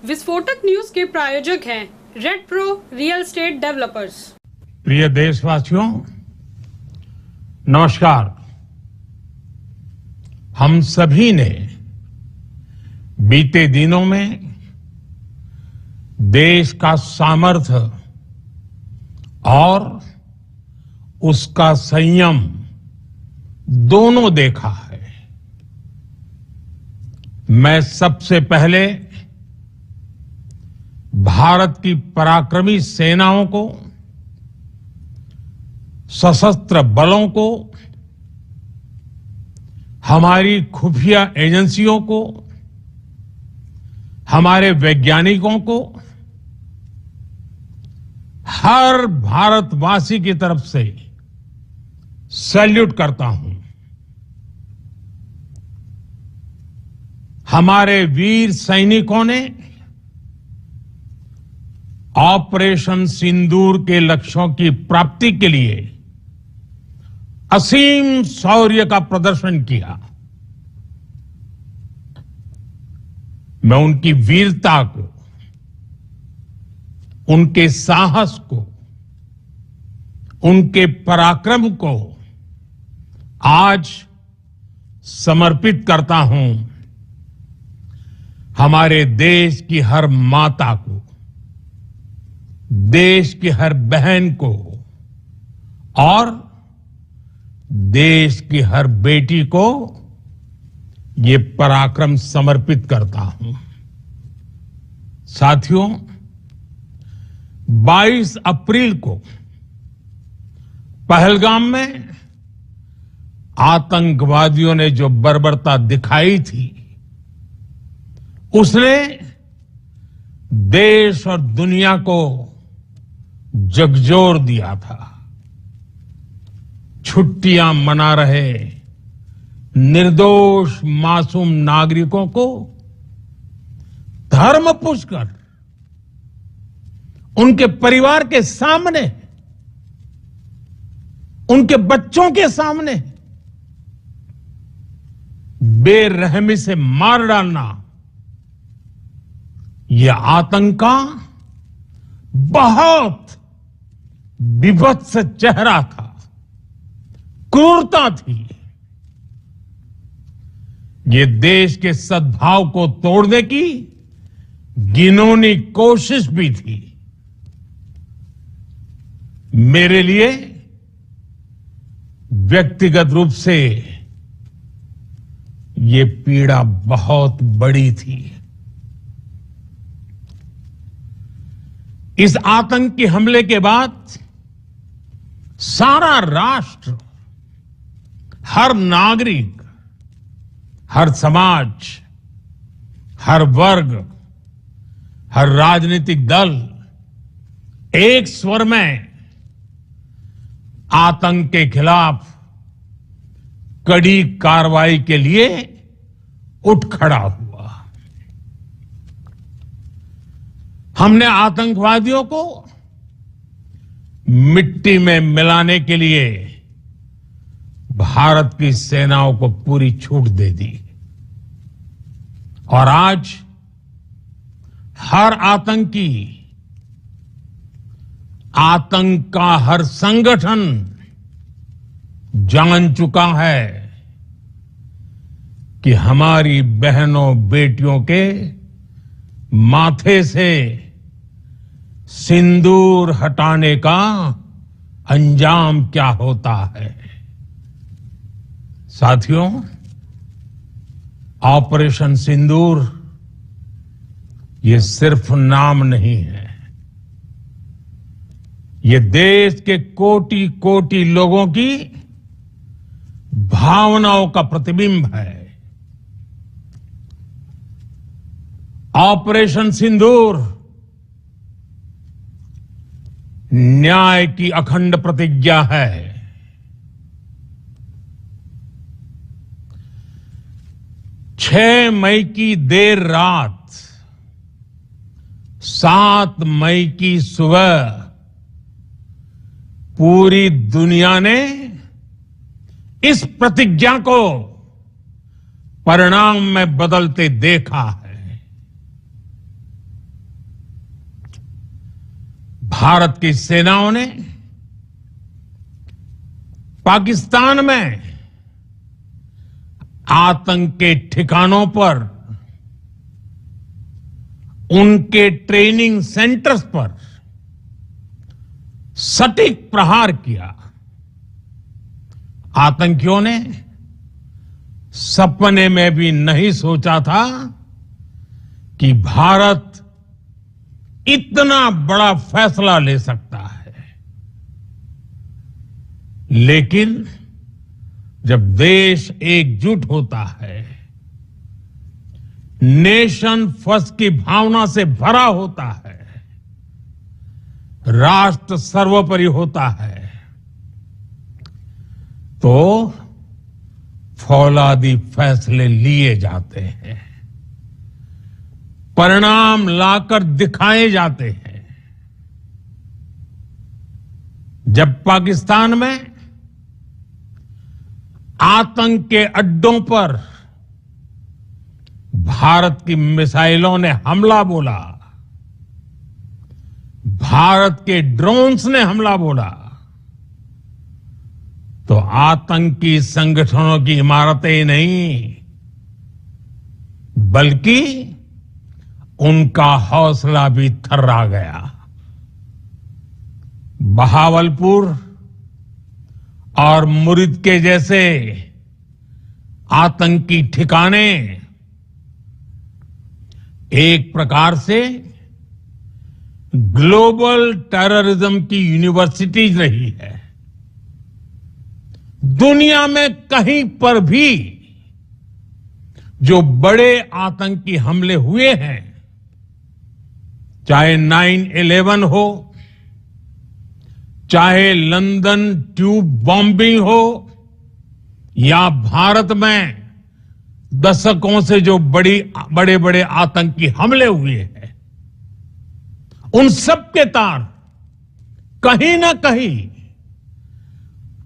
विस्फोटक न्यूज के प्रायोजक हैं red pro real estate developers. प्रिय देशवासियों, नमस्कार। हम सभी ने बीते दिनों में देश का सामर्थ्य और उसका संयम दोनों देखा है। मैं सबसे पहले भारत की पराक्रमी सेनाओं को, सशस्त्र बलों को, हमारी खुफिया एजेंसियों को, हमारे वैज्ञानिकों को, हर भारतवासी की तरफ से सैल्यूट करता हूं। हमारे वीर सैनिकों ने ऑपरेशन सिंदूर के लक्ष्यों की प्राप्ति के लिए असीम शौर्य का प्रदर्शन किया। मैं उनकी वीरता को, उनके साहस को, उनके पराक्रम को आज समर्पित करता हूं। हमारे देश की हर माता को, देश की हर बहन को और देश की हर बेटी को ये पराक्रम समर्पित करता हूं। साथियों, 22 अप्रैल को पहलगाम में आतंकवादियों ने जो बर्बरता दिखाई थी, उसने देश और दुनिया को झकझोर दिया था। छुट्टियां मना रहे निर्दोष मासूम नागरिकों को धर्म पूछकर उनके परिवार के सामने, उनके बच्चों के सामने बेरहमी से मार डालना, यह आतंक का बहुत विभत्स चेहरा था, क्रूरता थी। ये देश के सद्भाव को तोड़ने की घिनौनी कोशिश भी थी। मेरे लिए व्यक्तिगत रूप से ये पीड़ा बहुत बड़ी थी। इस आतंकी हमले के बाद सारा राष्ट्र, हर नागरिक, हर समाज, हर वर्ग, हर राजनीतिक दल एक स्वर में आतंक के खिलाफ कड़ी कार्रवाई के लिए उठ खड़ा हुआ। हमने आतंकवादियों को मिट्टी में मिलाने के लिए भारत की सेनाओं को पूरी छूट दे दी और आज हर आतंकी, आतंक का हर संगठन जान चुका है कि हमारी बहनों बेटियों के माथे से सिंदूर हटाने का अंजाम क्या होता है। साथियों, ऑपरेशन सिंदूर ये सिर्फ नाम नहीं है, ये देश के कोटि कोटि लोगों की भावनाओं का प्रतिबिंब है। ऑपरेशन सिंदूर न्याय की अखंड प्रतिज्ञा है। 6 मई की देर रात, 7 मई की सुबह पूरी दुनिया ने इस प्रतिज्ञा को परिणाम में बदलते देखा है। भारत की सेनाओं ने पाकिस्तान में आतंक के ठिकानों पर, उनके ट्रेनिंग सेंटर्स पर सटीक प्रहार किया। आतंकियों ने सपने में भी नहीं सोचा था कि भारत इतना बड़ा फैसला ले सकता है। लेकिन जब देश एकजुट होता है, नेशन फर्स्ट की भावना से भरा होता है, राष्ट्र सर्वोपरि होता है, तो फौलादी फैसले लिए जाते हैं, परिणाम लाकर दिखाए जाते हैं। जब पाकिस्तान में आतंक के अड्डों पर भारत की मिसाइलों ने हमला बोला, भारत के ड्रोन्स ने हमला बोला, तो आतंकी संगठनों की इमारतें नहीं, बल्कि उनका हौसला भी थर्रा गया। बहावलपुर और मुरिद के जैसे आतंकी ठिकाने एक प्रकार से ग्लोबल टेररिज्म की यूनिवर्सिटीज रही है। दुनिया में कहीं पर भी जो बड़े आतंकी हमले हुए हैं, चाहे 9/11 हो, चाहे लंदन ट्यूब बॉम्बिंग हो, या भारत में दशकों से जो बड़े बड़े आतंकी हमले हुए हैं, उन सब के तार कहीं ना कहीं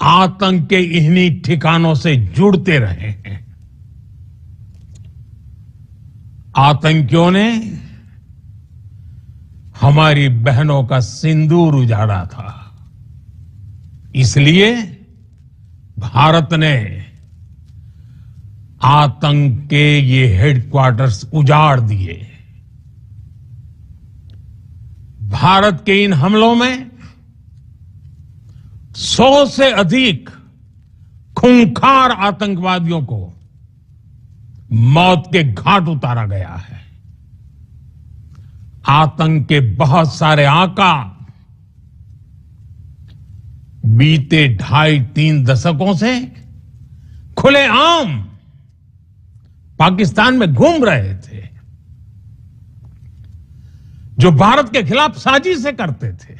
आतंक के इन्हीं ठिकानों से जुड़ते रहे हैं। आतंकियों ने हमारी बहनों का सिंदूर उजाड़ा था, इसलिए भारत ने आतंक के ये हेडक्वार्टर्स उजाड़ दिए। भारत के इन हमलों में 100 से अधिक खूंखार आतंकवादियों को मौत के घाट उतारा गया है। आतंक के बहुत सारे आका बीते 2.5-3 दशकों से खुलेआम पाकिस्तान में घूम रहे थे, जो भारत के खिलाफ साजिशें करते थे।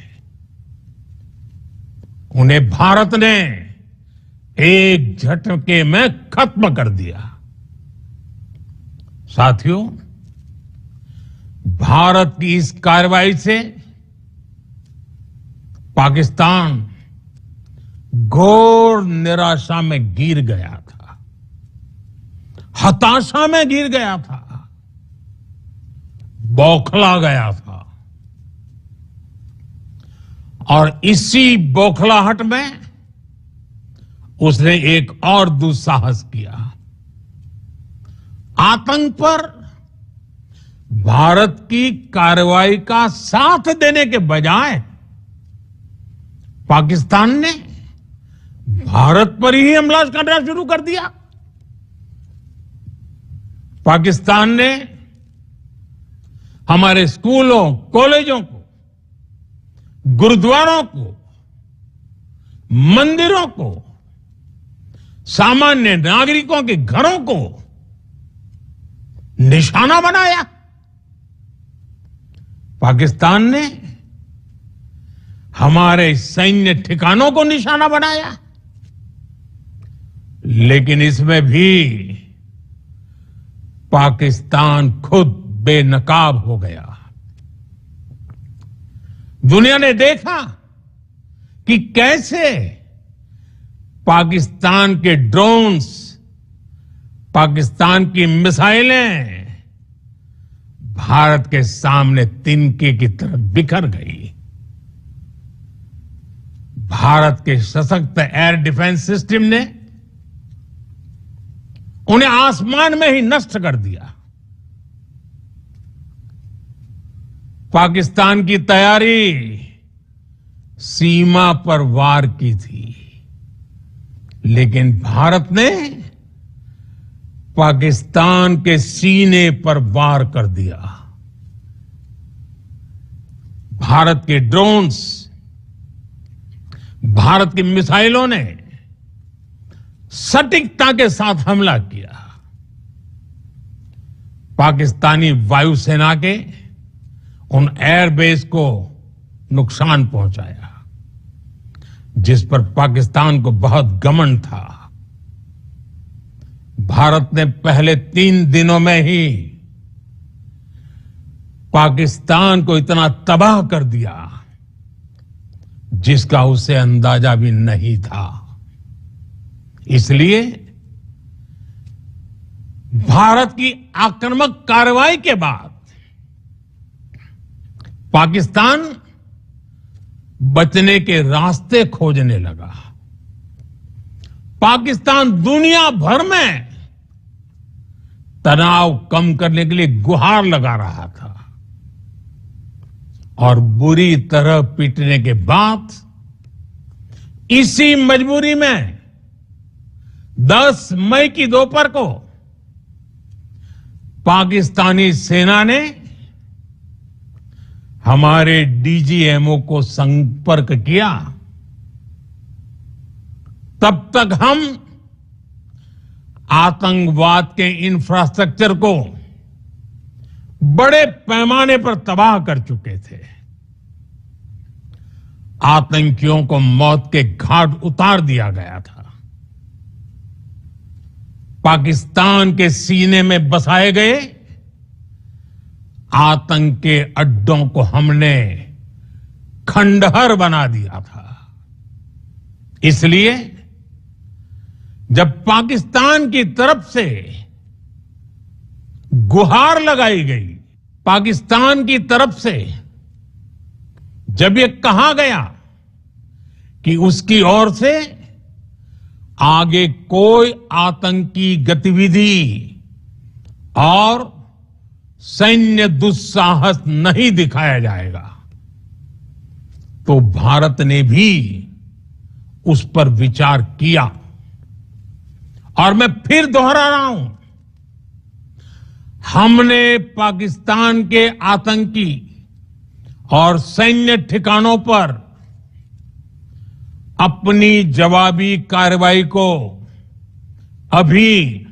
उन्हें भारत ने एक झटके में खत्म कर दिया। साथियों, भारत की इस कार्रवाई से पाकिस्तान घोर निराशा में गिर गया था, हताशा में गिर गया था, बौखला गया था। और इसी बौखलाहट में उसने एक और दुस्साहस किया। आतंक पर भारत की कार्रवाई का साथ देने के बजाय पाकिस्तान ने भारत पर ही हमला करना शुरू कर दिया। पाकिस्तान ने हमारे स्कूलों, कॉलेजों को, गुरुद्वारों को, मंदिरों को, सामान्य नागरिकों के घरों को निशाना बनाया। पाकिस्तान ने हमारे सैन्य ठिकानों को निशाना बनाया। लेकिन इसमें भी पाकिस्तान खुद बेनकाब हो गया। दुनिया ने देखा कि कैसे पाकिस्तान के ड्रोन्स, पाकिस्तान की मिसाइलें भारत के सामने तिनके की तरह बिखर गई। भारत के सशक्त एयर डिफेंस सिस्टम ने उन्हें आसमान में ही नष्ट कर दिया। पाकिस्तान की तैयारी सीमा पर वार की थी, लेकिन भारत ने पाकिस्तान के सीने पर वार कर दिया। भारत के ड्रोन्स, भारत की मिसाइलों ने सटीकता के साथ हमला किया। पाकिस्तानी वायुसेना के उन एयरबेस को नुकसान पहुंचाया, जिस पर पाकिस्तान को बहुत घमंड था। भारत ने पहले 3 दिनों में ही पाकिस्तान को इतना तबाह कर दिया जिसका उसे अंदाजा भी नहीं था। इसलिए भारत की आक्रामक कार्रवाई के बाद पाकिस्तान बचने के रास्ते खोजने लगा। पाकिस्तान दुनिया भर में तनाव कम करने के लिए गुहार लगा रहा था और बुरी तरह पीटने के बाद इसी मजबूरी में 10 मई की दोपहर को पाकिस्तानी सेना ने हमारे डीजीएमओ को संपर्क किया। तब तक हम आतंकवाद के इंफ्रास्ट्रक्चर को बड़े पैमाने पर तबाह कर चुके थे। आतंकियों को मौत के घाट उतार दिया गया था। पाकिस्तान के सीने में बसाए गए आतंक के अड्डों को हमने खंडहर बना दिया था। इसलिए जब पाकिस्तान की तरफ से गुहार लगाई गई, पाकिस्तान की तरफ से जब ये कहा गया कि उसकी ओर से आगे कोई आतंकी गतिविधि और सैन्य दुस्साहस नहीं दिखाया जाएगा, तो भारत ने भी उस पर विचार किया। और मैं फिर दोहरा रहा हूं, हमने पाकिस्तान के आतंकी और सैन्य ठिकानों पर अपनी जवाबी कार्रवाई को अभी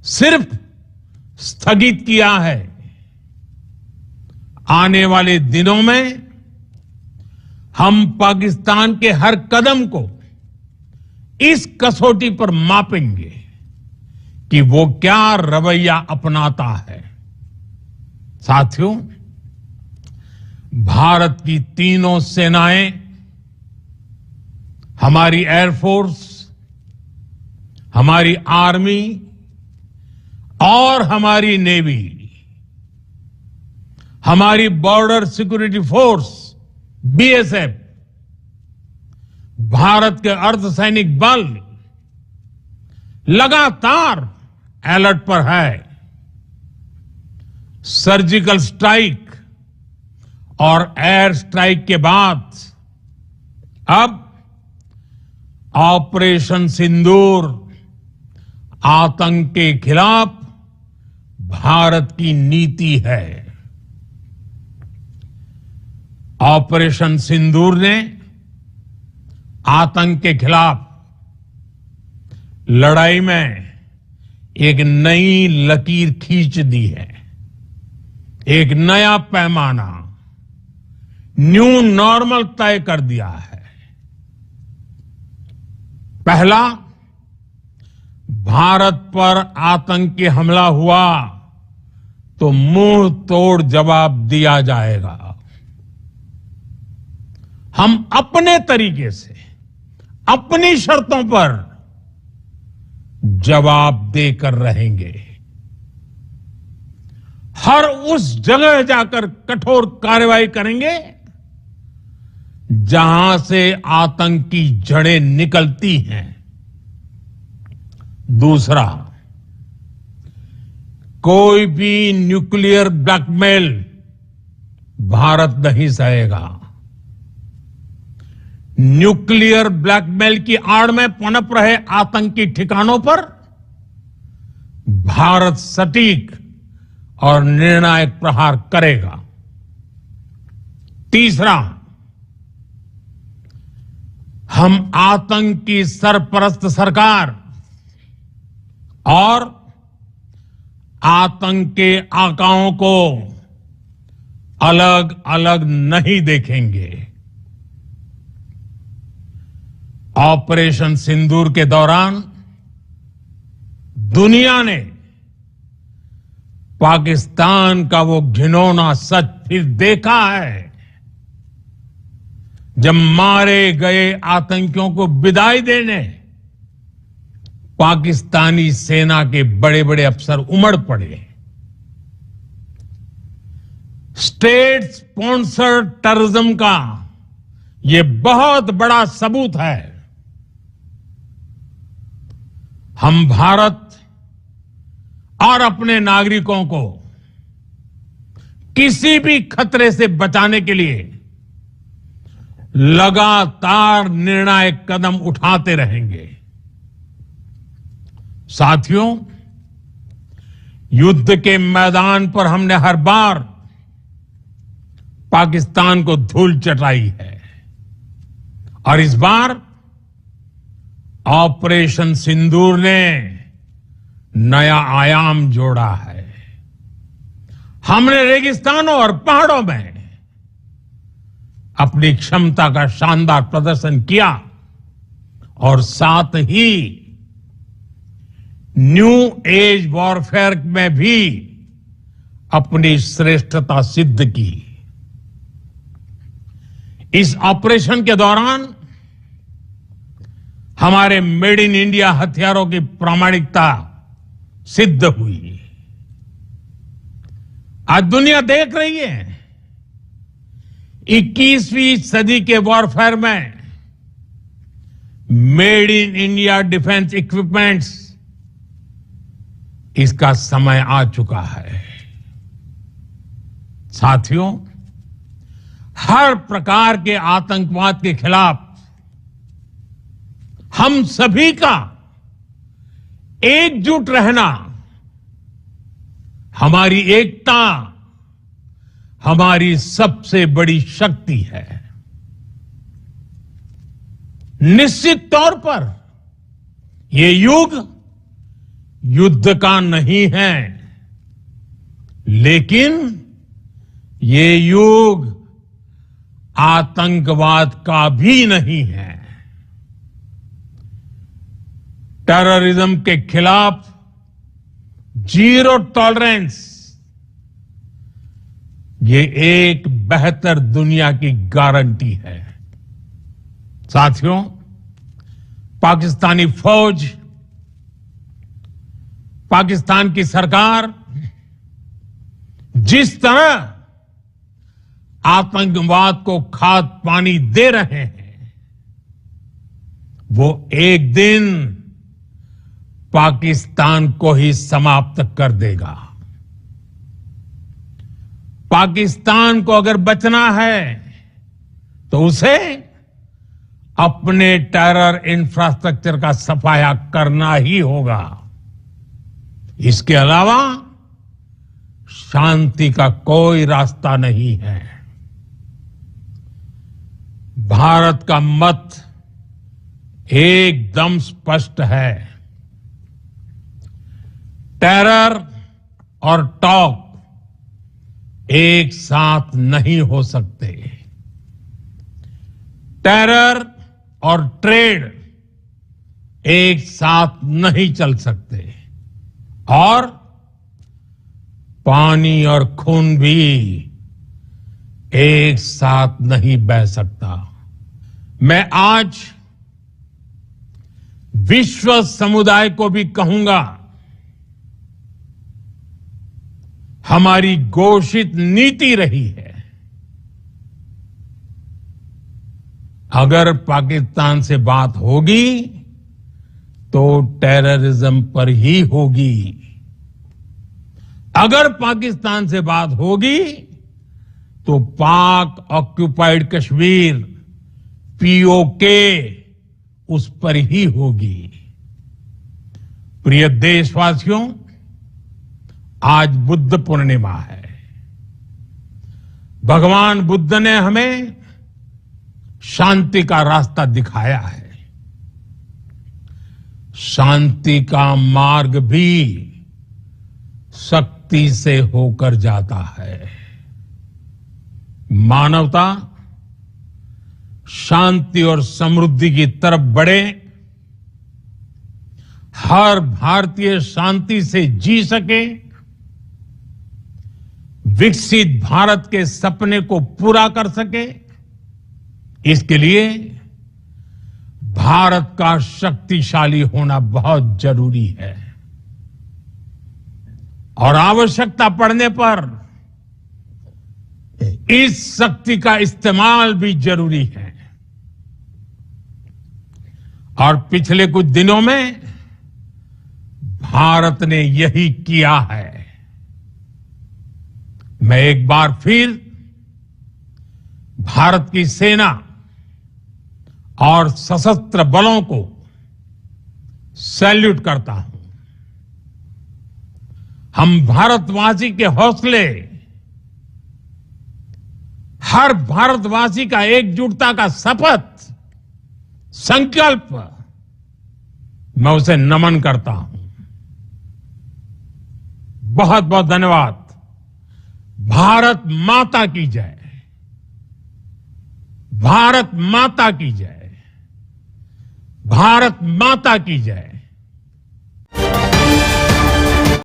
सिर्फ स्थगित किया है। आने वाले दिनों में हम पाकिस्तान के हर कदम को इस कसौटी पर मापेंगे कि वो क्या रवैया अपनाता है। साथियों, भारत की तीनों सेनाएं, हमारी एयरफोर्स, हमारी आर्मी और हमारी नेवी, हमारी border security force BSF, Bharat के अर्धसैनिक बल लगातार अलर्ट पर है। सर्जिकल स्ट्राइक और एयर स्ट्राइक के बाद अब ऑपरेशन सिंदूर आतंक के खिलाफ भारत की नीति है। ऑपरेशन सिंदूर ने आतंक के खिलाफ लड़ाई में एक नई लकीर खींच दी है, एक नया पैमाना, न्यू नॉर्मल तय कर दिया है। पहला, भारत पर आतंकी हमला हुआ तो मुंह तोड़ जवाब दिया जाएगा। हम अपने तरीके से, अपनी शर्तों पर जवाब देकर रहेंगे। हर उस जगह जाकर कठोर कार्रवाई करेंगे जहां से आतंक की जड़ें निकलती हैं। दूसरा, कोई भी न्यूक्लियर ब्लैकमेल भारत नहीं सहेगा। न्यूक्लियर ब्लैकमेल की आड़ में पनप रहे आतंकी ठिकानों पर भारत सटीक और निर्णायक प्रहार करेगा। तीसरा, हम आतंक की सरपरस्त सरकार और आतंक के आकाओं को अलग अलग नहीं देखेंगे। ऑपरेशन सिंदूर के दौरान दुनिया ने पाकिस्तान का वो घिनौना सच फिर देखा है, जब मारे गए आतंकियों को विदाई देने पाकिस्तानी सेना के बड़े बड़े अफसर उमड़ पड़े। स्टेट स्पॉन्सर्ड टेररिज्म का ये बहुत बड़ा सबूत है। हम भारत और अपने नागरिकों को किसी भी खतरे से बचाने के लिए लगातार निर्णायक कदम उठाते रहेंगे। साथियों, युद्ध के मैदान पर हमने हर बार पाकिस्तान को धूल चटाई है और इस बार ऑपरेशन सिंदूर ने नया आयाम जोड़ा है। हमने रेगिस्तानों और पहाड़ों में अपनी क्षमता का शानदार प्रदर्शन किया और साथ ही न्यू एज वॉरफेयर में भी अपनी श्रेष्ठता सिद्ध की। इस ऑपरेशन के दौरान हमारे मेड इन इंडिया हथियारों की प्रामाणिकता सिद्ध हुई। आज दुनिया देख रही है 21वीं सदी के वॉरफेयर में made in India defence equipments, इसका समय आ चुका है। साथियों, हर प्रकार के आतंकवाद के खिलाफ हम सभी का एकजुट रहना, हमारी एकता हमारी सबसे बड़ी शक्ति है। निश्चित तौर पर ये युग युद्ध का नहीं है, लेकिन ये युग आतंकवाद का भी नहीं है। टेररिज्म के खिलाफ जीरो टॉलरेंस, ये एक बेहतर दुनिया की गारंटी है। साथियों, पाकिस्तानी फौज, पाकिस्तान की सरकार जिस तरह आतंकवाद को खाद पानी दे रहे हैं, वो एक दिन पाकिस्तान को ही समाप्त कर देगा। पाकिस्तान को अगर बचना है तो उसे अपने टेरर इंफ्रास्ट्रक्चर का सफाया करना ही होगा। इसके अलावा शांति का कोई रास्ता नहीं है। भारत का मत एकदम स्पष्ट है। टेरर और टॉक एक साथ नहीं हो सकते। टेरर और ट्रेड एक साथ नहीं चल सकते और पानी और खून भी एक साथ नहीं बह सकता। मैं आज विश्व समुदाय को भी कहूंगा, हमारी घोषित नीति रही है अगर पाकिस्तान से बात होगी तो टेररिज्म पर ही होगी। अगर पाकिस्तान से बात होगी तो पाक ऑक्यूपाइड कश्मीर पीओके उस पर ही होगी। प्रिय देशवासियों, आज बुद्ध पूर्णिमा है। भगवान बुद्ध ने हमें शांति का रास्ता दिखाया है। शांति का मार्ग भी शक्ति से होकर जाता है। मानवता शांति और समृद्धि की तरफ बढ़े, हर भारतीय शांति से जी सके, विकसित भारत के सपने को पूरा कर सके, इसके लिए भारत का शक्तिशाली होना बहुत जरूरी है। और आवश्यकता पड़ने पर इस शक्ति का इस्तेमाल भी जरूरी है। और पिछले कुछ दिनों में भारत ने यही किया है। मैं एक बार फिर भारत की सेना और सशस्त्र बलों को सैल्यूट करता हूं। हम भारतवासी के हौसले, हर भारतवासी का एकजुटता का शपथ, संकल्प, मैं उसे नमन करता हूं। बहुत बहुत धन्यवाद। भारत माता की जय। भारत माता की जय। भारत माता की जय।